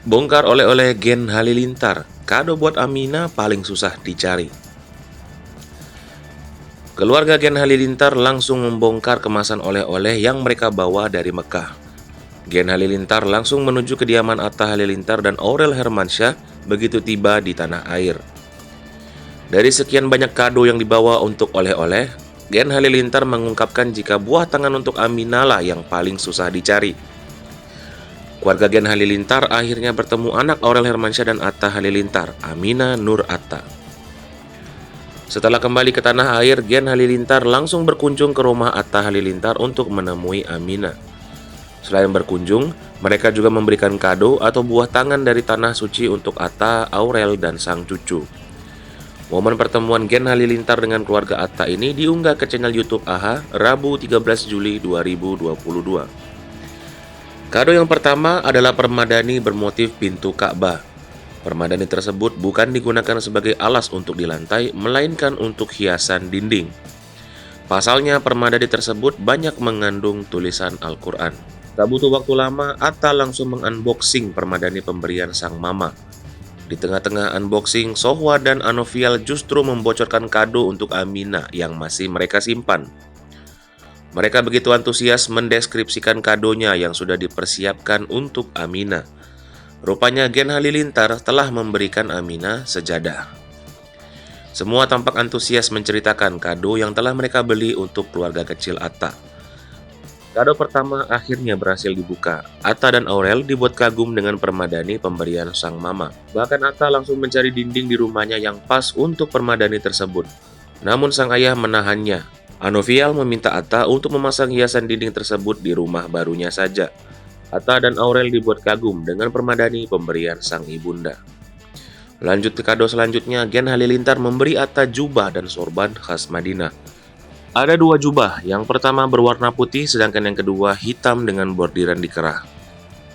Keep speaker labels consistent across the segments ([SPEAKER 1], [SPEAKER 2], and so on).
[SPEAKER 1] Bongkar oleh-oleh Gen Halilintar, kado buat Amina paling susah dicari. Keluarga Gen Halilintar langsung membongkar kemasan oleh-oleh yang mereka bawa dari Mekah. Gen Halilintar langsung menuju kediaman Atta Halilintar dan Aurel Hermansyah begitu tiba di tanah air. Dari sekian banyak kado yang dibawa untuk oleh-oleh, Gen Halilintar mengungkapkan jika buah tangan untuk Amina lah yang paling susah dicari. Keluarga Gen Halilintar akhirnya bertemu anak Aurel Hermansyah dan Atta Halilintar, Amina Nur Atta. Setelah kembali ke tanah air, Gen Halilintar langsung berkunjung ke rumah Atta Halilintar untuk menemui Amina. Selain berkunjung, mereka juga memberikan kado atau buah tangan dari tanah suci untuk Atta, Aurel, dan sang cucu. Momen pertemuan Gen Halilintar dengan keluarga Atta ini diunggah ke channel YouTube AHA Rabu 13 Juli 2022. Kado yang pertama adalah permadani bermotif pintu Ka'bah. Permadani tersebut bukan digunakan sebagai alas untuk di lantai, melainkan untuk hiasan dinding. Pasalnya, permadani tersebut banyak mengandung tulisan Al-Quran. Tak butuh waktu lama, Atta langsung mengunboxing permadani pemberian sang mama. Di tengah-tengah unboxing, Sohwa dan Anovial justru membocorkan kado untuk Amina yang masih mereka simpan. Mereka begitu antusias mendeskripsikan kadonya yang sudah dipersiapkan untuk Amina. Rupanya Gen Halilintar telah memberikan Amina sejadah. Semua tampak antusias menceritakan kado yang telah mereka beli untuk keluarga kecil Atta. Kado pertama akhirnya berhasil dibuka. Atta dan Aurel dibuat kagum dengan permadani pemberian sang mama. Bahkan Atta langsung mencari dinding di rumahnya yang pas untuk permadani tersebut. Namun sang ayah menahannya. Anovial meminta Atta untuk memasang hiasan dinding tersebut di rumah barunya saja. Atta dan Aurel dibuat kagum dengan permadani pemberian sang ibunda. Lanjut ke kado selanjutnya, Gen Halilintar memberi Atta jubah dan sorban khas Madinah. Ada dua jubah, yang pertama berwarna putih sedangkan yang kedua hitam dengan bordiran di kerah.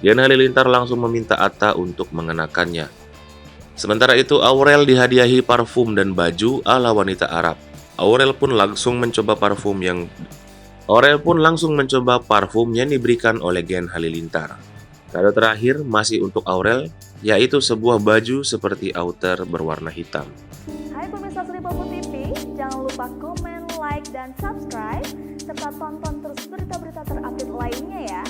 [SPEAKER 1] Gen Halilintar langsung meminta Atta untuk mengenakannya. Sementara itu Aurel dihadiahi parfum dan baju ala wanita Arab. Aurel pun langsung mencoba parfum yang diberikan oleh Gen Halilintar. Kado terakhir masih untuk Aurel, yaitu sebuah baju seperti outer berwarna hitam.
[SPEAKER 2] Hai pemirsa Sri Popo TV, jangan lupa komen, like, dan subscribe, serta tonton terus berita-berita terupdate lainnya ya.